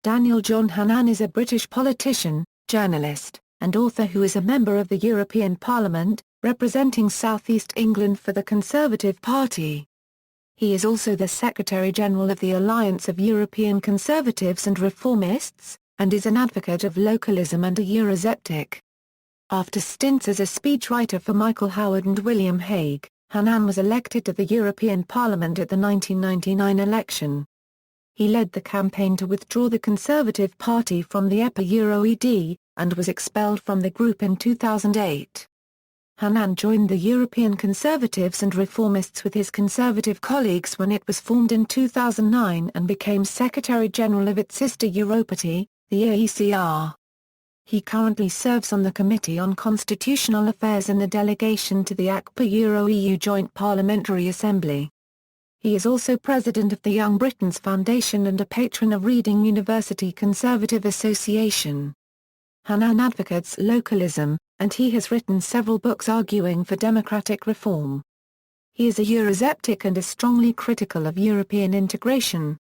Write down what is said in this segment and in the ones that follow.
Daniel John Hannan is a British politician, journalist, and author who is a member of the European Parliament, representing South East England for the Conservative Party. He is also the Secretary-General of the Alliance of European Conservatives and Reformists, and is an advocate of localism and a Eurosceptic. After stints as a speechwriter for Michael Howard and William Hague, Hannan was elected to the European Parliament at the 1999 election. He led the campaign to withdraw the Conservative Party from the EPA-ED, and was expelled from the group in 2008. Hannan joined the European Conservatives and Reformists with his Conservative colleagues when it was formed in 2009 and became Secretary-General of its sister Europarty, the AECR. He currently serves on the Committee on Constitutional Affairs and the delegation to the AECR-EU Joint Parliamentary Assembly. He is also president of the Young Britons Foundation and a patron of Reading University Conservative Association. Hannan advocates localism, and he has written several books arguing for democratic reform. He is a Eurosceptic and is strongly critical of European integration.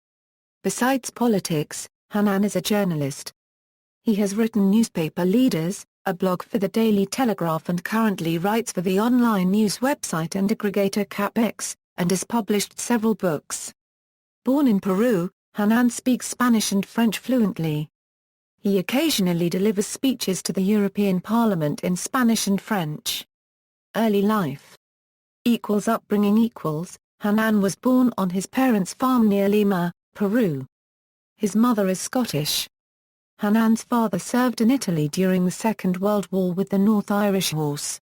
Besides politics, Hannan is a journalist. He has written Newspaper Leaders, a blog for the Daily Telegraph, and currently writes for the online news website and aggregator CapX, and has published several books. Born in Peru, Hannan speaks Spanish and French fluently. He occasionally delivers speeches to the European Parliament in Spanish and French. Early life. Upbringing. Hannan was born on his parents' farm near Lima, Peru. His mother is Scottish. Hannan's father served in Italy during the Second World War with the North Irish Horse.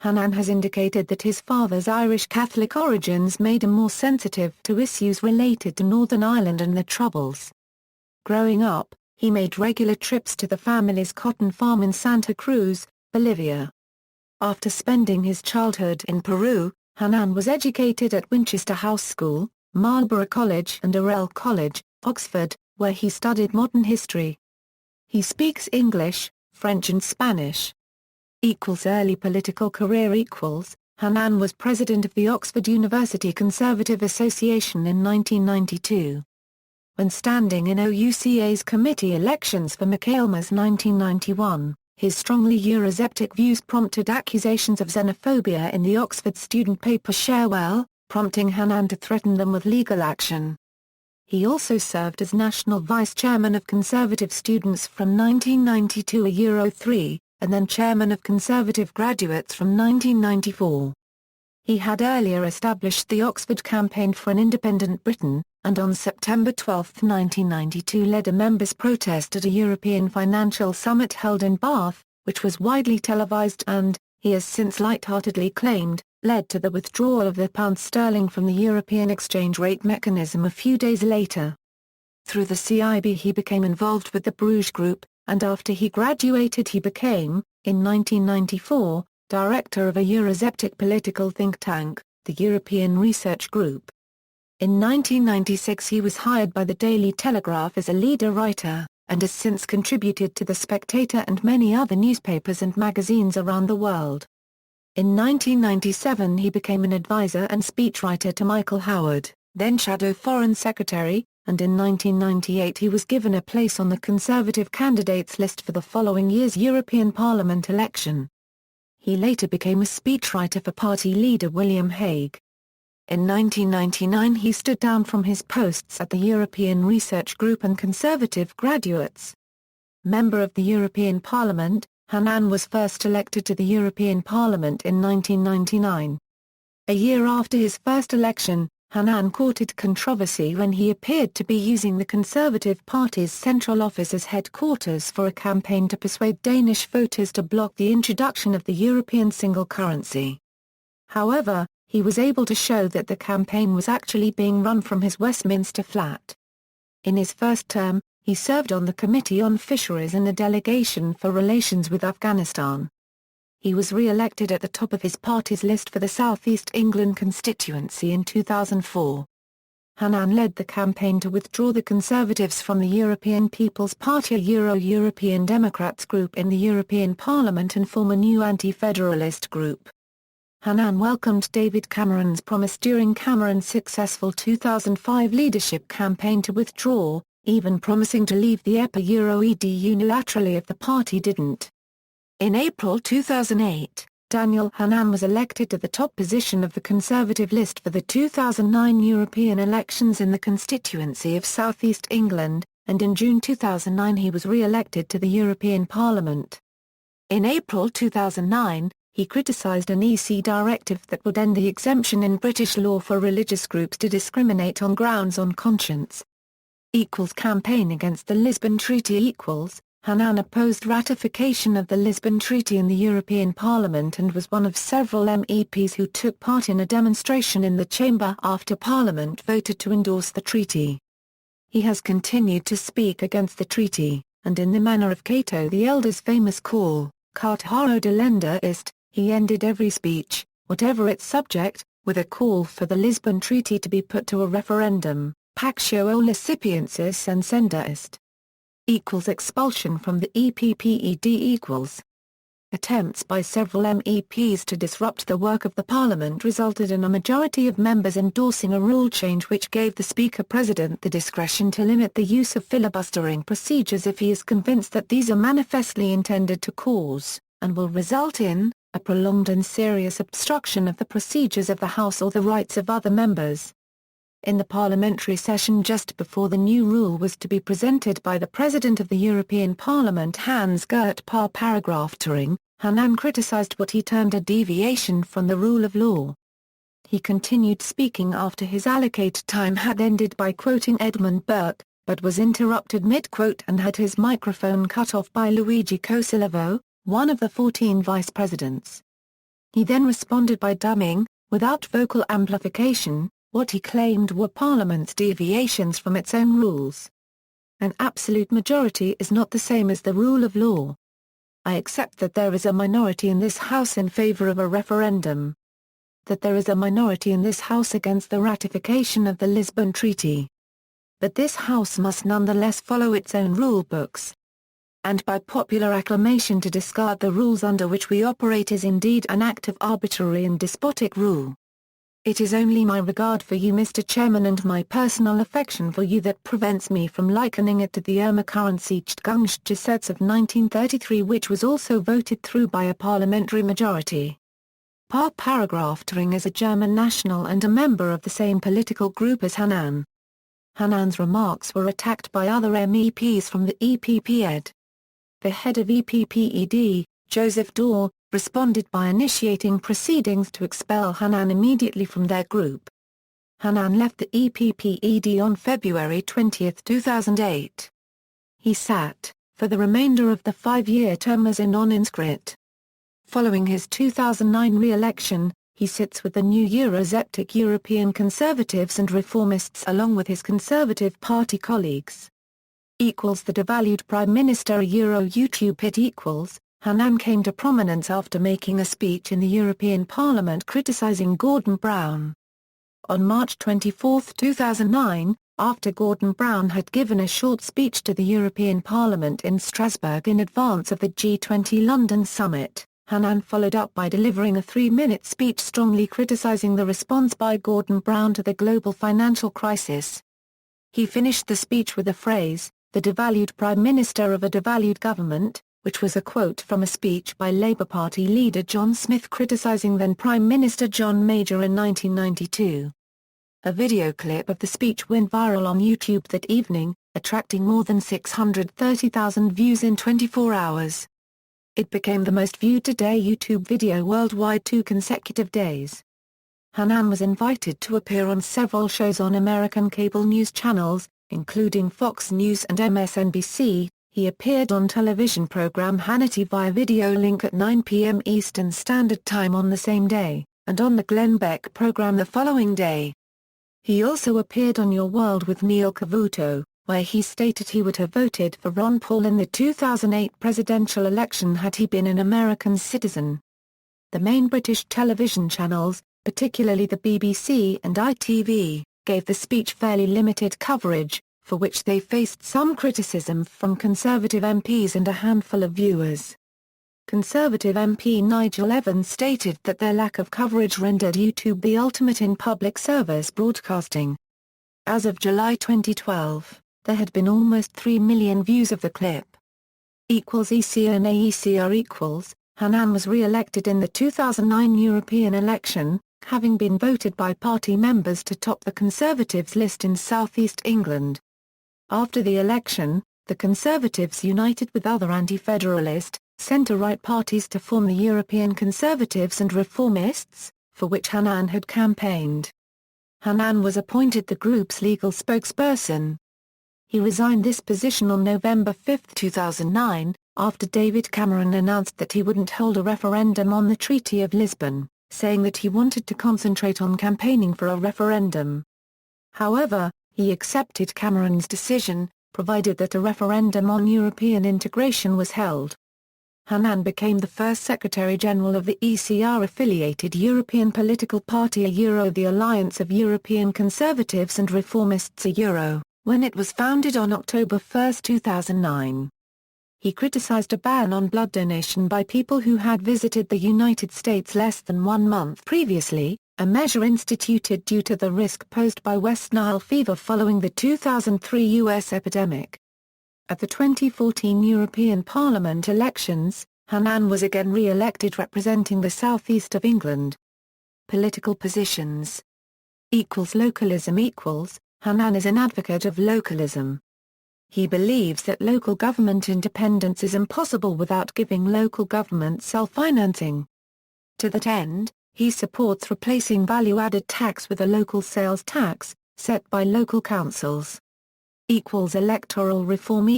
Hannan has indicated that his father's Irish Catholic origins made him more sensitive to issues related to Northern Ireland and the Troubles. Growing up, he made regular trips to the family's cotton farm in Santa Cruz, Bolivia. After spending his childhood in Peru, Hannan was educated at Winchester House School, Marlborough College and Orrell College, Oxford, where he studied modern history. He speaks English, French and Spanish. Early political career. Hannan was president of the Oxford University Conservative Association in 1992. When standing in OUCA's committee elections for Michaelmas 1991, his strongly Eurosceptic views prompted accusations of xenophobia in the Oxford student paper Sharewell, prompting Hannan to threaten them with legal action. He also served as national vice-chairman of Conservative Students from 1992 Euro3, and then chairman of Conservative Graduates from 1994. He had earlier established the Oxford Campaign for an Independent Britain, and on September 12, 1992 led a members' protest at a European financial summit held in Bath, which was widely televised and, he has since light-heartedly claimed, led to the withdrawal of the pound sterling from the European exchange rate mechanism a few days later. Through the CIB he became involved with the Bruges Group, and after he graduated he became, in 1994, director of a Eurosceptic political think tank, the European Research Group. In 1996 he was hired by the Daily Telegraph as a leader writer, and has since contributed to The Spectator and many other newspapers and magazines around the world. In 1997 he became an advisor and speechwriter to Michael Howard, then Shadow Foreign Secretary, and in 1998 he was given a place on the Conservative candidates list for the following year's European Parliament election. He later became a speechwriter for party leader William Hague. In 1999 he stood down from his posts at the European Research Group and Conservative Graduates. Member of the European Parliament, Hannan was first elected to the European Parliament in 1999. A year after his first election, Hannan courted controversy when he appeared to be using the Conservative Party's central office as headquarters for a campaign to persuade Danish voters to block the introduction of the European single currency. However, he was able to show that the campaign was actually being run from his Westminster flat. In his first term, he served on the Committee on Fisheries and the Delegation for Relations with Afghanistan. He was re-elected at the top of his party's list for the South East England constituency in 2004. Hannan led the campaign to withdraw the Conservatives from the European People's Party European Democrats group in the European Parliament and form a new anti-federalist group. Hannan welcomed David Cameron's promise during Cameron's successful 2005 leadership campaign to withdraw, even promising to leave the EPA-ED unilaterally if the party didn't. In April 2008, Daniel Hannan was elected to the top position of the Conservative list for the 2009 European elections in the constituency of South East England, and in June 2009 he was re-elected to the European Parliament. In April 2009, he criticised an EC directive that would end the exemption in British law for religious groups to discriminate on grounds on conscience. Campaign against the Lisbon Treaty. Hannan opposed ratification of the Lisbon Treaty in the European Parliament and was one of several MEPs who took part in a demonstration in the chamber after Parliament voted to endorse the treaty. He has continued to speak against the treaty, and in the manner of Cato the Elder's famous call, Cartaro delenda est, he ended every speech, whatever its subject, with a call for the Lisbon Treaty to be put to a referendum, Pactio o Licipiensis and Senda est. Expulsion from the EPPED. Attempts by several MEPs to disrupt the work of the Parliament resulted in a majority of members endorsing a rule change which gave the Speaker-President the discretion to limit the use of filibustering procedures if he is convinced that these are manifestly intended to cause, and will result in, a prolonged and serious obstruction of the procedures of the House or the rights of other members. In the parliamentary session just before the new rule was to be presented by the President of the European Parliament Hans-Gert Paaper, Hannan criticised what he termed a deviation from the rule of law. He continued speaking after his allocated time had ended by quoting Edmund Burke, but was interrupted mid-quote and had his microphone cut off by Luigi Cosilavo, one of the 14 vice-presidents. He then responded by dumbing, without vocal amplification, what he claimed were Parliament's deviations from its own rules. An absolute majority is not the same as the rule of law. I accept that there is a minority in this House in favour of a referendum. That there is a minority in this House against the ratification of the Lisbon Treaty. But this House must nonetheless follow its own rule books. And by popular acclamation to discard the rules under which we operate is indeed an act of arbitrary and despotic rule. It is only my regard for you, Mr. Chairman, and my personal affection for you that prevents me from likening it to the Ermächtigungsgesetz of 1933, which was also voted through by a parliamentary majority. Paaper is a German national and a member of the same political group as Hannan. Hannan's remarks were attacked by other MEPs from the EPP-ED. The head of EPP-ED, Joseph Daul, responded by initiating proceedings to expel Hannan immediately from their group. Hannan left the EPP-ED on February 20, 2008. He sat, for the remainder of the 5-year term as a non-inscrit. Following his 2009 re-election, he sits with the new Eurosceptic European Conservatives and Reformists along with his Conservative Party colleagues. The devalued Prime Minister YouTube hit Hannan came to prominence after making a speech in the European Parliament criticising Gordon Brown. On March 24, 2009, after Gordon Brown had given a short speech to the European Parliament in Strasbourg in advance of the G20 London summit, Hannan followed up by delivering a 3-minute speech strongly criticising the response by Gordon Brown to the global financial crisis. He finished the speech with the phrase, "the devalued Prime Minister of a devalued government," which was a quote from a speech by Labour Party leader John Smith criticising then Prime Minister John Major in 1992. A video clip of the speech went viral on YouTube that evening, attracting more than 630,000 views in 24 hours. It became the most viewed today YouTube video worldwide 2 consecutive days. Hannan was invited to appear on several shows on American cable news channels, including Fox News and MSNBC. He appeared on television program Hannity via video link at 9 p.m. Eastern Standard Time on the same day, and on the Glenn Beck program the following day. He also appeared on Your World with Neil Cavuto, where he stated he would have voted for Ron Paul in the 2008 presidential election had he been an American citizen. The main British television channels, particularly the BBC and ITV, gave the speech fairly limited coverage, for which they faced some criticism from Conservative MPs and a handful of viewers. Conservative MP Nigel Evans stated that their lack of coverage rendered YouTube the ultimate in public service broadcasting. As of July 2012, There had been almost 3 million views of the clip. ECR and AECR . Hannan was re-elected in the 2009 European election, having been voted by party members to top the Conservatives list in South East England. After the election, the Conservatives united with other anti-federalist, centre-right parties to form the European Conservatives and Reformists, for which Hannan had campaigned. Hannan was appointed the group's legal spokesperson. He resigned this position on November 5, 2009, after David Cameron announced that he wouldn't hold a referendum on the Treaty of Lisbon, saying that he wanted to concentrate on campaigning for a referendum. However, he accepted Cameron's decision, provided that a referendum on European integration was held. Hannan became the first Secretary-General of the ECR-affiliated European political party the Alliance of European Conservatives and Reformists when it was founded on October 1, 2009. He criticized a ban on blood donation by people who had visited the United States less than 1 month previously, a measure instituted due to the risk posed by West Nile fever following the 2003 U.S. epidemic. At the 2014 European Parliament elections, Hannan was again re-elected representing the southeast of England. Political positions. Localism. Hannan is an advocate of localism. He believes that local government independence is impossible without giving local government self-financing. To that end, he supports replacing value-added tax with a local sales tax, set by local councils. Electoral reform.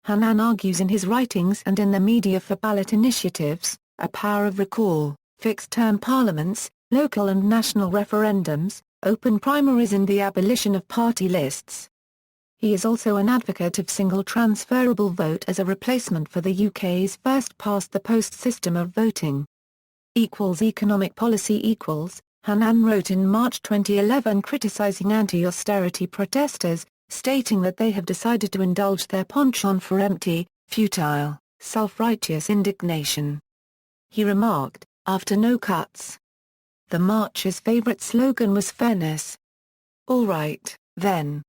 Hannan argues in his writings and in the media for ballot initiatives, a power of recall, fixed-term parliaments, local and national referendums, open primaries and the abolition of party lists. He is also an advocate of single transferable vote as a replacement for the UK's first-past-the-post system of voting. Economic policy. Hannan wrote in March 2011 criticising anti-austerity protesters, stating that they have decided to indulge their penchant for empty, futile, self-righteous indignation. He remarked, after no cuts. The march's favourite slogan was fairness. All right, then.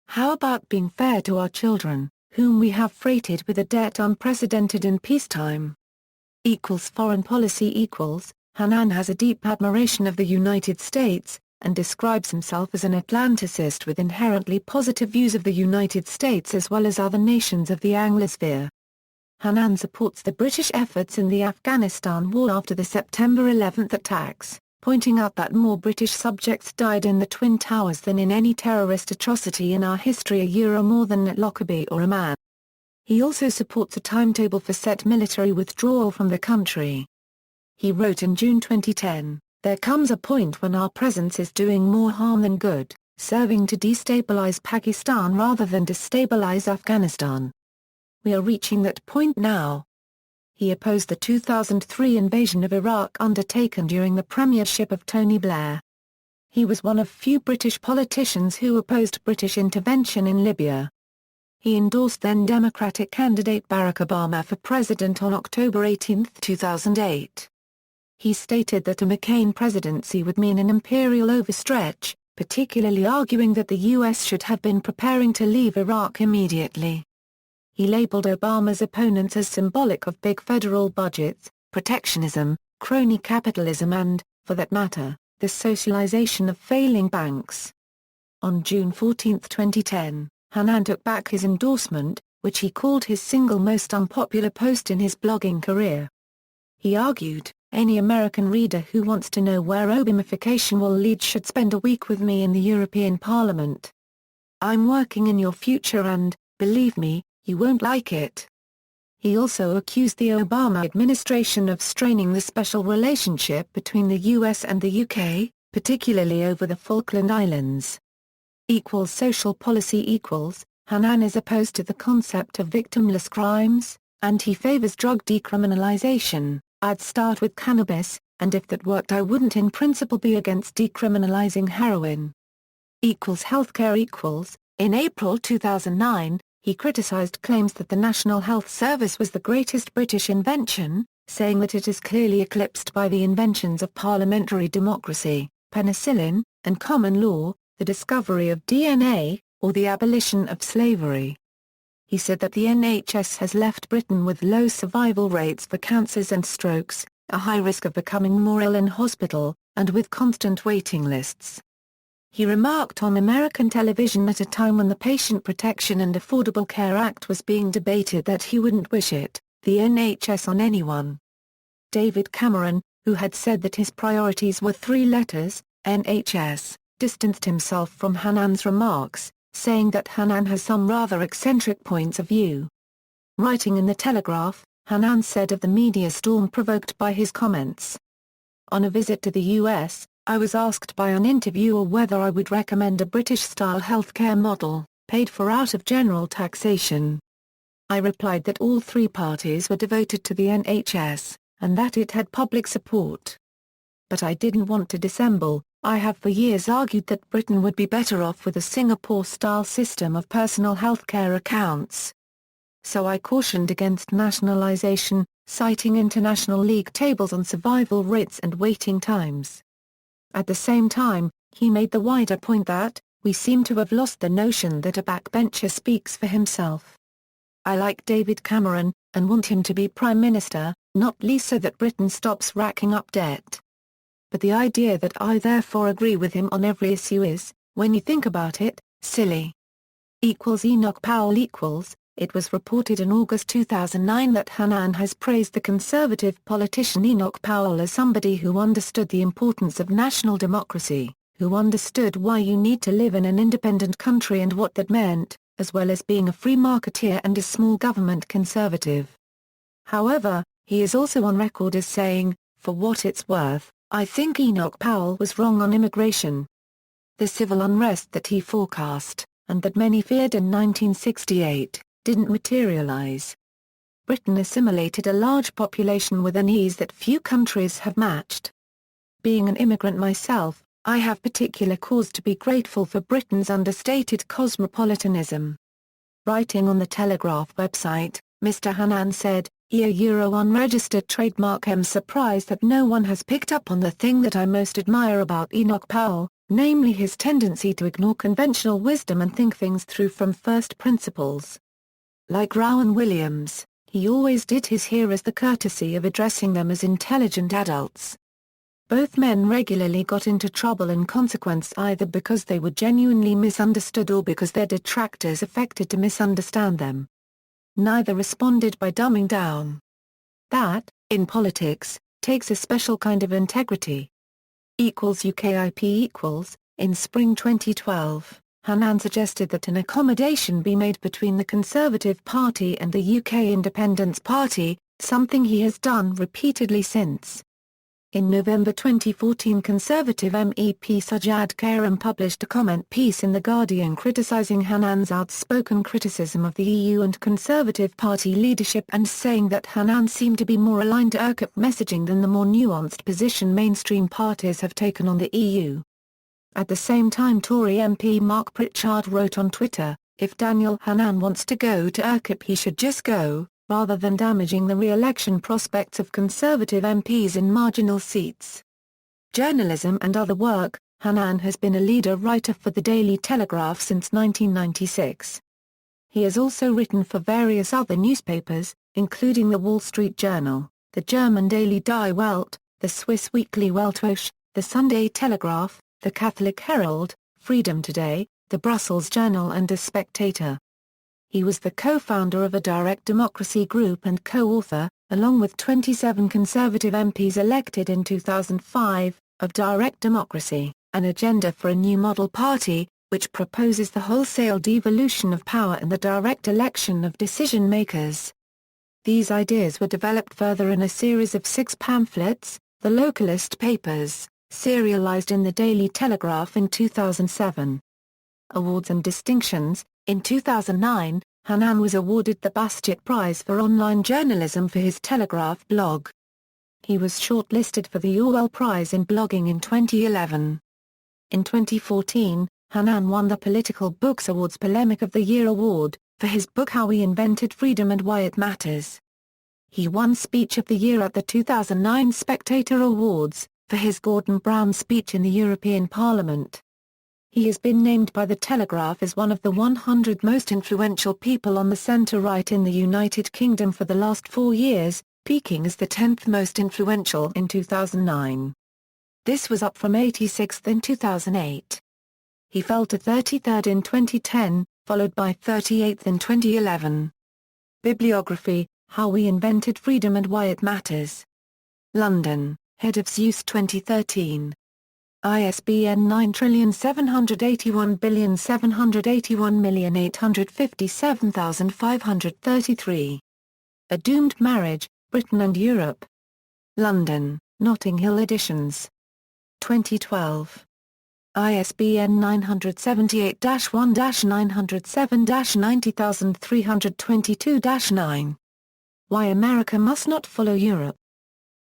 How about being fair to our children, whom we have freighted with a debt unprecedented in peacetime? Foreign policy. Hannan has a deep admiration of the United States, and describes himself as an Atlanticist with inherently positive views of the United States as well as other nations of the Anglosphere. Hannan supports the British efforts in the Afghanistan war after the September 11 attacks, pointing out that more British subjects died in the Twin Towers than in any terrorist atrocity in our history more than at Lockerbie or Amman. He also supports a timetable for set military withdrawal from the country. He wrote in June 2010, "There comes a point when our presence is doing more harm than good, serving to destabilize Pakistan rather than destabilize Afghanistan. We are reaching that point now." He opposed the 2003 invasion of Iraq undertaken during the premiership of Tony Blair. He was one of few British politicians who opposed British intervention in Libya. He endorsed then-Democratic candidate Barack Obama for president on October 18, 2008. He stated that a McCain presidency would mean an imperial overstretch, particularly arguing that the U.S. should have been preparing to leave Iraq immediately. He labeled Obama's opponents as symbolic of big federal budgets, protectionism, crony capitalism and, for that matter, the socialization of failing banks. On June 14, 2010, Hannan took back his endorsement, which he called his single most unpopular post in his blogging career. He argued, "Any American reader who wants to know where Obamification will lead should spend a week with me in the European Parliament. I'm working in your future and, believe me, you won't like it." He also accused the Obama administration of straining the special relationship between the US and the UK, particularly over the Falkland Islands. Social policy. Hannan is opposed to the concept of victimless crimes, and he favors drug decriminalization. "I'd start with cannabis, and if that worked I wouldn't in principle be against decriminalizing heroin." Healthcare. In April 2009, he criticized claims that the National Health Service was the greatest British invention, saying that it is clearly eclipsed by the inventions of parliamentary democracy, penicillin, and common law, the discovery of DNA, or the abolition of slavery. He said that the NHS has left Britain with low survival rates for cancers and strokes, a high risk of becoming more ill in hospital, and with constant waiting lists. He remarked on American television at a time when the Patient Protection and Affordable Care Act was being debated that he wouldn't wish it, the NHS, on anyone. David Cameron, who had said that his priorities were three letters, NHS, distanced himself from Hannan's remarks, saying that Hannan has some rather eccentric points of view. Writing in The Telegraph, Hannan said of the media storm provoked by his comments. On a visit to the US, I was asked by an interviewer whether I would recommend a British-style healthcare model, paid for out of general taxation. I replied that all three parties were devoted to the NHS, and that it had public support. But I didn't want to dissemble. I have for years argued that Britain would be better off with a Singapore-style system of personal healthcare accounts. So I cautioned against nationalisation, citing international league tables on survival rates and waiting times. At the same time, he made the wider point that, we seem to have lost the notion that a backbencher speaks for himself. I like David Cameron, and want him to be Prime Minister, not least so that Britain stops racking up debt. But the idea that I therefore agree with him on every issue is, when you think about it, silly. Enoch Powell. It was reported in August 2009 that Hannan has praised the Conservative politician Enoch Powell as somebody who understood the importance of national democracy, who understood why you need to live in an independent country and what that meant, as well as being a free marketeer and a small government conservative. However, he is also on record as saying, for what it's worth, I think Enoch Powell was wrong on immigration. The civil unrest that he forecast, and that many feared in 1968, didn't materialize. Britain assimilated a large population with an ease that few countries have matched. Being an immigrant myself, I have particular cause to be grateful for Britain's understated cosmopolitanism. Writing on the Telegraph website, Mr. Hannan said, Euro unregistered trademark. I'm surprised that no one has picked up on the thing that I most admire about Enoch Powell, namely his tendency to ignore conventional wisdom and think things through from first principles. Like Rowan Williams, he always did his hearers the courtesy of addressing them as intelligent adults. Both men regularly got into trouble in consequence, either because they were genuinely misunderstood or because their detractors affected to misunderstand them. Neither responded by dumbing down. That, in politics, takes a special kind of integrity. UKIP. In spring 2012, Hannan suggested that an accommodation be made between the Conservative Party and the UK Independence Party, something he has done repeatedly since. In November 2014, Conservative MEP Sajjad Karim published a comment piece in The Guardian criticising Hannan's outspoken criticism of the EU and Conservative Party leadership and saying that Hannan seemed to be more aligned to UKIP messaging than the more nuanced position mainstream parties have taken on the EU. At the same time, Tory MP Mark Pritchard wrote on Twitter, if Daniel Hannan wants to go to UKIP he should just go, rather than damaging the re-election prospects of Conservative MPs in marginal seats. Journalism and other work. Hannan has been a leader writer for the Daily Telegraph since 1996. He has also written for various other newspapers, including the Wall Street Journal, the German Daily Die Welt, the Swiss weekly Weltwoche, the Sunday Telegraph, the Catholic Herald, Freedom Today, the Brussels Journal and The Spectator. He was the co-founder of a Direct Democracy group and co-author, along with 27 Conservative MPs elected in 2005, of Direct Democracy, an agenda for a new model party, which proposes the wholesale devolution of power and the direct election of decision-makers. These ideas were developed further in a series of 6 pamphlets, the Localist Papers, serialized in the Daily Telegraph in 2007. Awards and distinctions. In 2009, Hannan was awarded the Bastiat Prize for Online Journalism for his Telegraph blog. He was shortlisted for the Orwell Prize in Blogging in 2011. In 2014, Hannan won the Political Books Awards Polemic of the Year award, for his book How We Invented Freedom and Why It Matters. He won Speech of the Year at the 2009 Spectator Awards, for his Gordon Brown speech in the European Parliament. He has been named by The Telegraph as one of the 100 most influential people on the centre-right in the United Kingdom for the last 4 years, peaking as the 10th most influential in 2009. This was up from 86th in 2008. He fell to 33rd in 2010, followed by 38th in 2011. Bibliography: How We Invented Freedom and Why It Matters. London, Head of Zeus 2013. ISBN 9781781857533. A Doomed Marriage, Britain and Europe. London, Notting Hill Editions. 2012. ISBN 978-1-907-90322-9. Why America Must Not Follow Europe.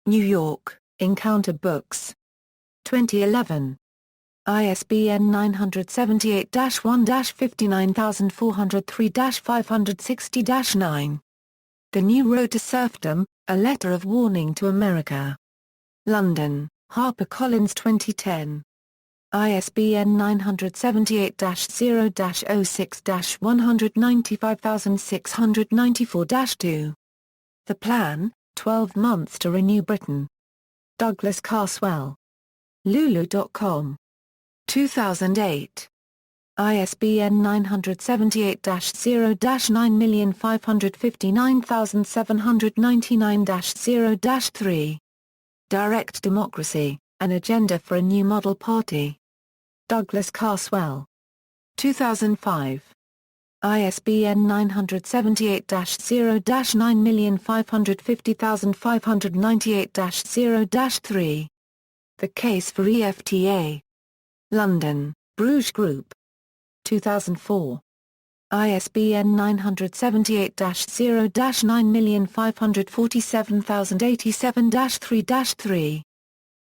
New York, Encounter Books. 2011. ISBN 978-1-59403-560-9. The New Road to Serfdom, A Letter of Warning to America. London, HarperCollins 2010. ISBN 978-0-06-195694-2. The Plan, 12 Months to Renew Britain. Douglas Carswell. Lulu.com. 2008. ISBN 978-0-9559799-0-3. Direct Democracy, An Agenda for a New Model Party. Douglas Carswell. 2005. ISBN 978-0-9550598-0-3. The Case for EFTA. London, Bruges Group. 2004. ISBN 978-0-9547087-3-3.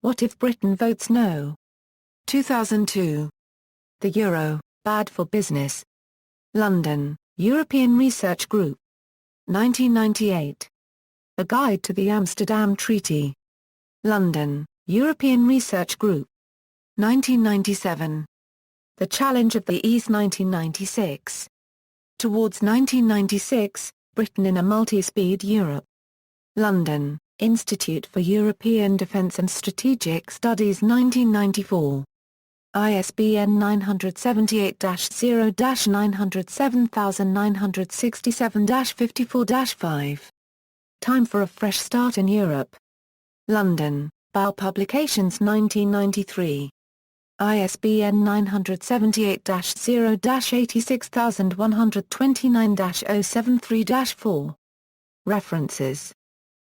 What If Britain Votes No? 2002. The Euro, Bad for Business. London, European Research Group. 1998. A Guide to the Amsterdam Treaty. London, European Research Group. 1997. The Challenge of the East 1996. Towards 1996, Britain in a Multi-Speed Europe. London, Institute for European Defence and Strategic Studies 1994. ISBN 978-0-907967-54-5. Time for a Fresh Start in Europe. London, Bough Publications 1993. ISBN 978-0-86129-073-4. References.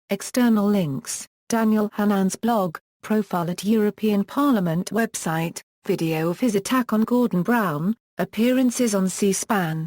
External links: Daniel Hannan's blog, profile at European Parliament website, video of his attack on Gordon Brown, appearances on C-SPAN.